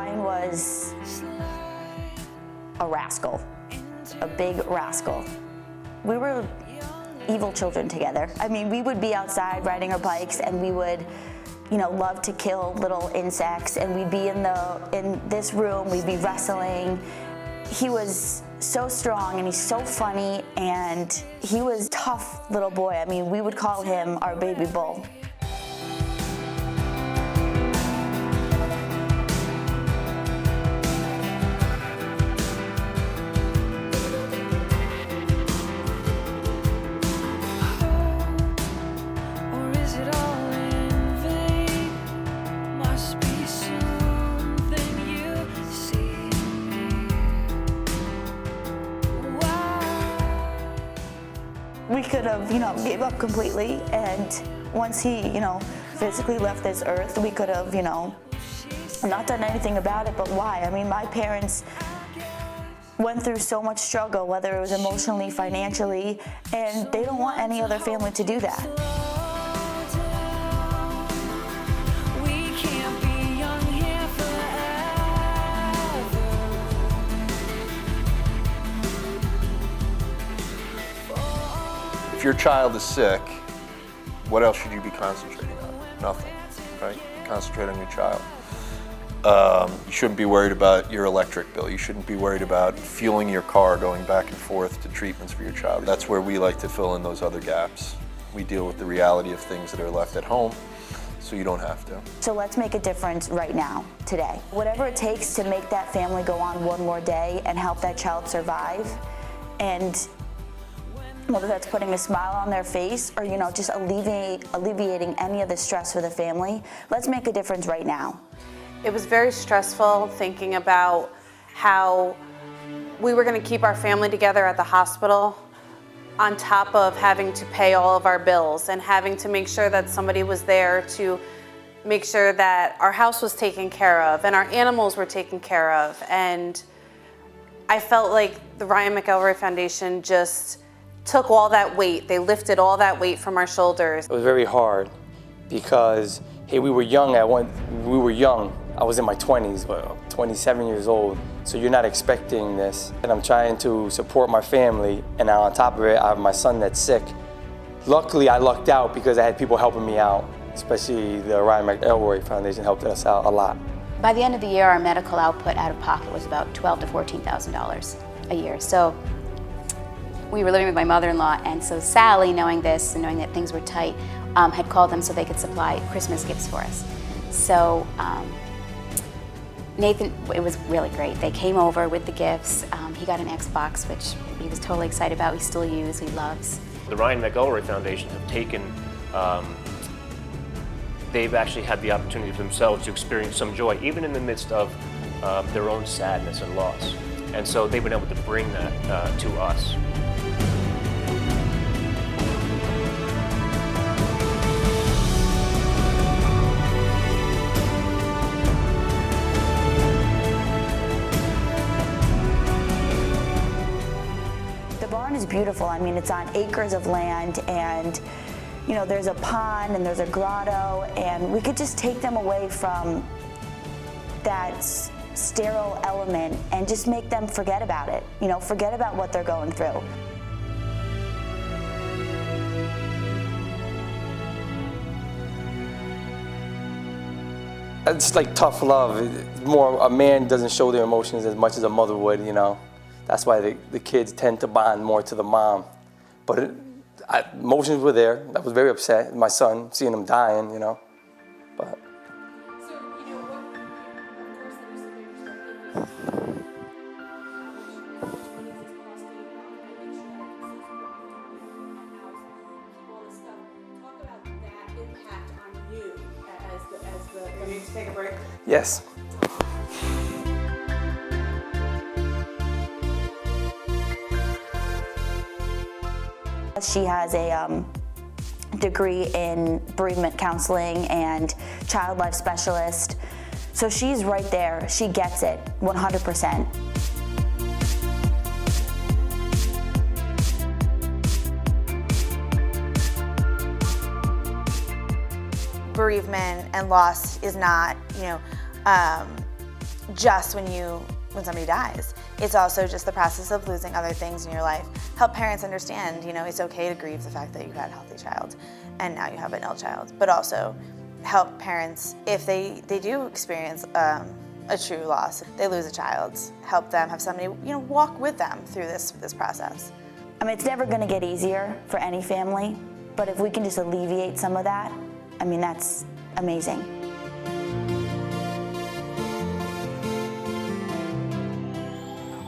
Ryan was a rascal, a big rascal. We were evil children together. I mean, we would be outside riding our bikes and we would, you know, love to kill little insects, and we'd be in this room, we'd be wrestling. He was so strong and he's so funny, and he was a tough little boy. I mean, we would call him our baby bull. We could have, you know, gave up completely, and once he, you know, physically left this earth, we could have, you know, not done anything about it, but why? I mean, my parents went through so much struggle, whether it was emotionally, financially, and they don't want any other family to do that. If your child is sick, what else should you be concentrating on? Nothing, right? Concentrate on your child. You shouldn't be worried about your electric bill. You shouldn't be worried about fueling your car going back and forth to treatments for your child. That's where we like to fill in those other gaps. We deal with the reality of things that are left at home, so you don't have to. So let's make a difference right now, today. Whatever it takes to make that family go on one more day and help that child survive, and whether that's putting a smile on their face or, you know, just alleviating any of the stress for the family, let's make a difference right now. It was very stressful thinking about how we were going to keep our family together at the hospital, on top of having to pay all of our bills and having to make sure that somebody was there to make sure that our house was taken care of and our animals were taken care of. And I felt like the Ryan McElroy Foundation just took all that weight. They lifted all that weight from our shoulders. It was very hard because, hey, we were young. I was in my 20s, but 27 years old. So you're not expecting this. And I'm trying to support my family, and now on top of it, I have my son that's sick. Luckily, I lucked out because I had people helping me out, especially the Ryan McElroy Foundation helped us out a lot. By the end of the year, our medical output out of pocket was about $12,000 to $14,000 a year. So we were living with my mother-in-law, and so Sally, knowing this and knowing that things were tight, had called them so they could supply Christmas gifts for us. So Nathan, it was really great. They came over with the gifts. He got an Xbox, which he was totally excited about. He still uses, he loves. The Ryan McElroy Foundation have taken, they've actually had the opportunity for themselves to experience some joy, even in the midst of their own sadness and loss. And so they've been able to bring that to us. The barn is beautiful. I mean, it's on acres of land, and you know, there's a pond and there's a grotto, and we could just take them away from that sterile element and just make them forget about it. You know, forget about what they're going through. It's like tough love. It's more, a man doesn't show their emotions as much as a mother would, you know. That's why the kids tend to bond more to the mom. But emotions were there. I was very upset. My son, seeing him dying, you know. But. So, you know, what, of course, there's a big perspective. Talk about that impact on you as the. You need to take a break? Yes. She has a degree in bereavement counseling and child life specialist. So she's right there. She gets it 100%. Bereavement and loss is not, you know, just when somebody dies. It's also just the process of losing other things in your life. Help parents understand, it's okay to grieve the fact that you had a healthy child and now you have an ill child, but also help parents, if they do experience a true loss, they lose a child, help them have somebody, walk with them through this process. I mean, it's never gonna get easier for any family, but if we can just alleviate some of that, I mean, that's amazing.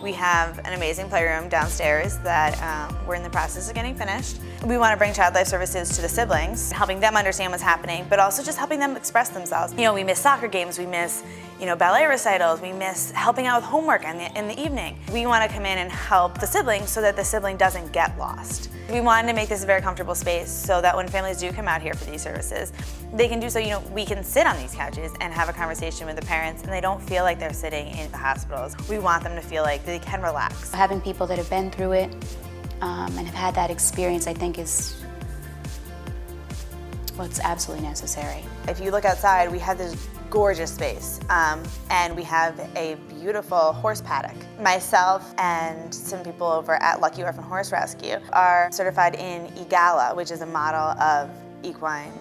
We have an amazing playroom downstairs that we're in the process of getting finished. We want to bring Child Life Services to the siblings, helping them understand what's happening, but also just helping them express themselves. We miss soccer games, we miss ballet recitals, we miss helping out with homework in the evening. We want to come in and help the siblings so that the sibling doesn't get lost. We wanted to make this a very comfortable space so that when families do come out here for these services, they can do so, we can sit on these couches and have a conversation with the parents and they don't feel like they're sitting in the hospitals. We want them to feel like they can relax. Having people that have been through it and have had that experience, I think is what's absolutely necessary. If you look outside, we have this gorgeous space and we have a beautiful horse paddock. Myself and some people over at Lucky Orphan Horse Rescue are certified in EGALA, which is a model of equine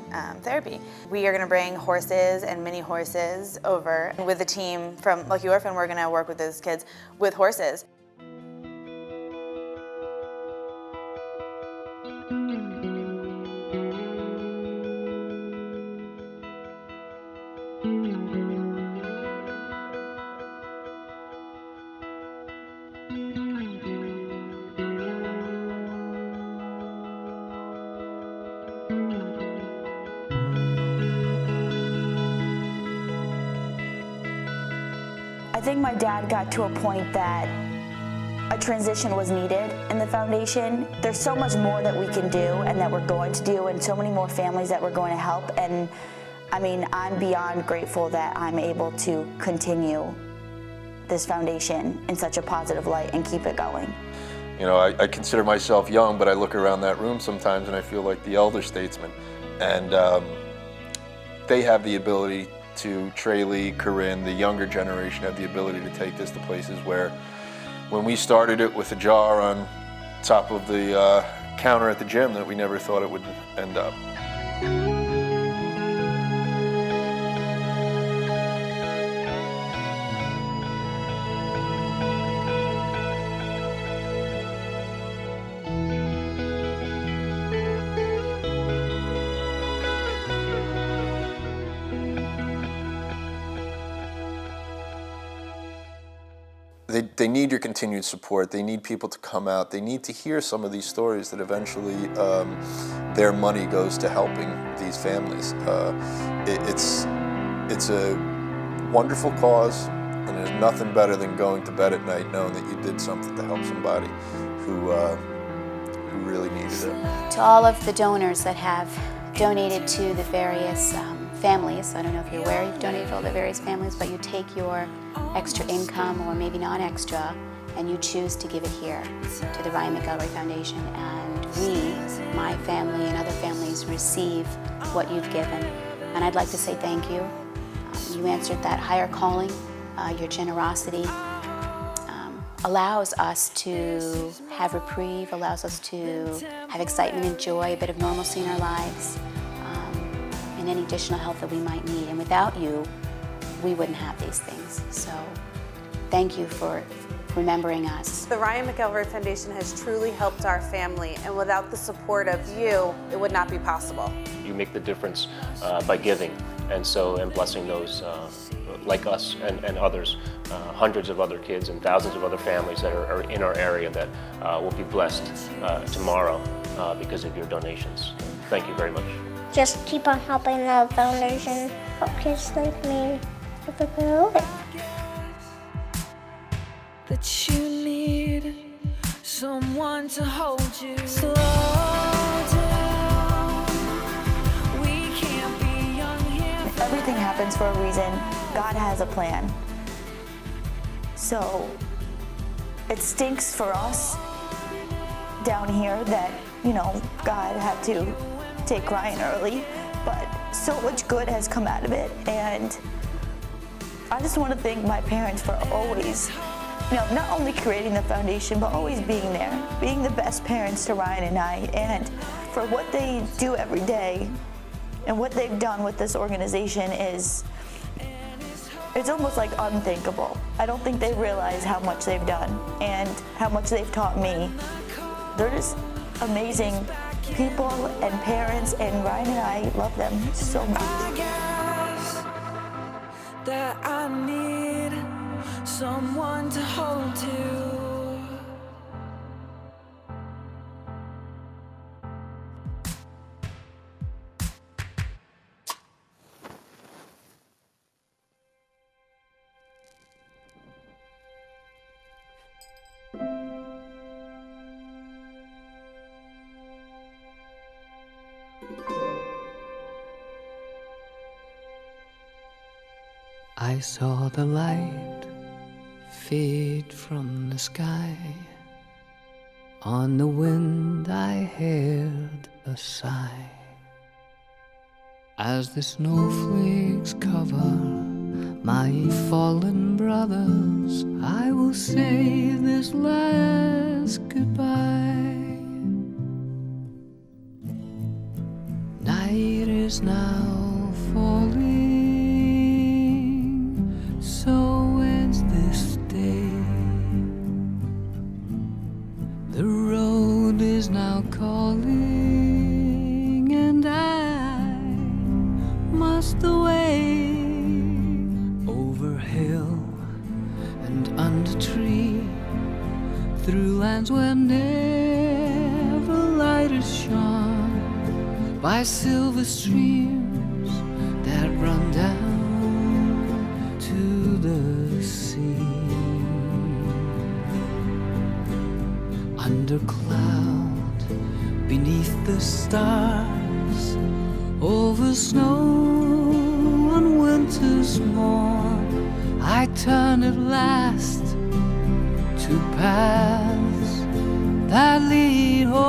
therapy. We are going to bring horses and mini horses over. With the team from Lucky Orphan, we're going to work with those kids with horses. I think my dad got to a point that a transition was needed in the foundation. There's so much more that we can do and that we're going to do and so many more families that we're going to help. And I mean, I'm beyond grateful that I'm able to continue this foundation in such a positive light and keep it going. I consider myself young, but I look around that room sometimes and I feel like the elder statesman. And they have the ability to, Traley, Corinne, the younger generation have the ability to take this to places where when we started it with a jar on top of the counter at the gym that we never thought it would end up. They need your continued support. They need people to come out. They need to hear some of these stories that eventually their money goes to helping these families. It's a wonderful cause, and there's nothing better than going to bed at night knowing that you did something to help somebody who really needed it. To all of the donors that have donated to the various families, I don't know if you're aware you've donated to all the various families, but you take your extra income or maybe non-extra and you choose to give it here to the Ryan McElroy Foundation, and we, my family and other families, receive what you've given. And I'd like to say thank you. You answered that higher calling. Your generosity allows us to have reprieve, allows us to have excitement and joy, a bit of normalcy in our lives, and any additional help that we might need. And without you, we wouldn't have these things. So thank you for remembering us. The Ryan McElroy Foundation has truly helped our family, and without the support of you, it would not be possible. You make the difference by giving, and blessing those like us and others, hundreds of other kids and thousands of other families that are in our area that will be blessed tomorrow because of your donations. Thank you very much. Just keep on helping the foundation, help kids like me, if I can help it. That you need someone to hold you. Slow down. We can't be young here. Everything happens for a reason. God has a plan. So it stinks for us down here that, God had to take Ryan early, but so much good has come out of it, and I just want to thank my parents for always, not only creating the foundation, but always being there, being the best parents to Ryan and I, and for what they do every day and what they've done with this organization it's almost like unthinkable. I don't think they realize how much they've done and how much they've taught me. They're just amazing people and parents, and Ryan and I love them so much. I guess that I need someone to hold to. I saw the light fade from the sky. On the wind I heard a sigh. As the snowflakes cover my fallen brothers, I will say this last goodbye. Night is now falling, so ends this day. The road is now calling, and I must away. Over hill and under tree, through lands where never light is shone, by silver streams that run down to the sea. Under cloud, beneath the stars, over snow on winter's morn, I turn at last to paths that lead home.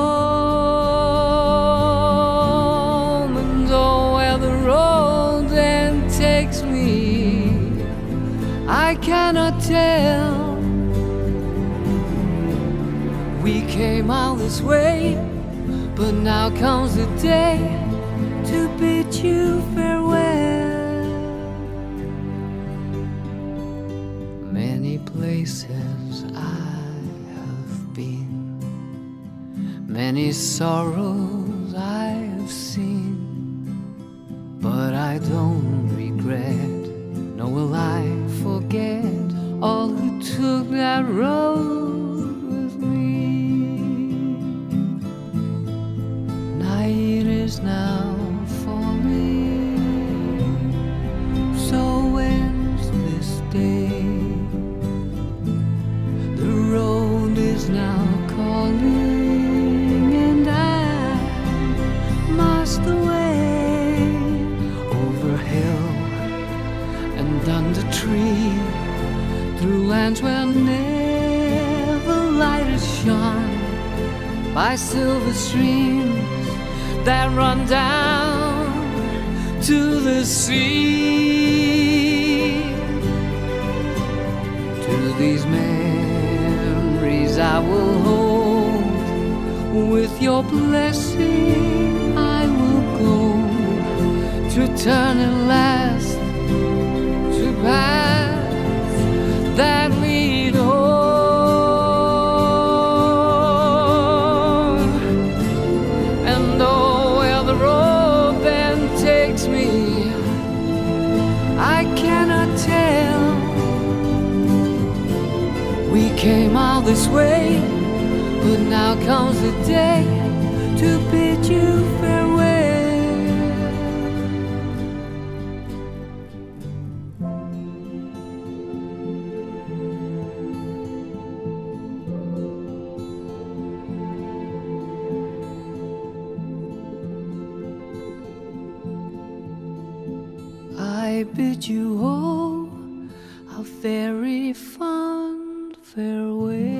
And oh, where the road then takes me, I cannot tell. We came all this way, but now comes the day to bid you farewell. Many places I have been, many sorrows I have seen, but I don't regret, nor will I forget all who took that road with me. Night is now falling, so ends this day. The road is now calling, and I must away. Over hill and under tree, through lands where never light is shone, by silver streams that run down to the sea. To these memories I will hold, with your blessing I will go, to turn at last to paths that lead home. And oh, where the road then takes me, I cannot tell. We came all this way, but now comes the day to bid you farewell. I bid you all a very fond farewell.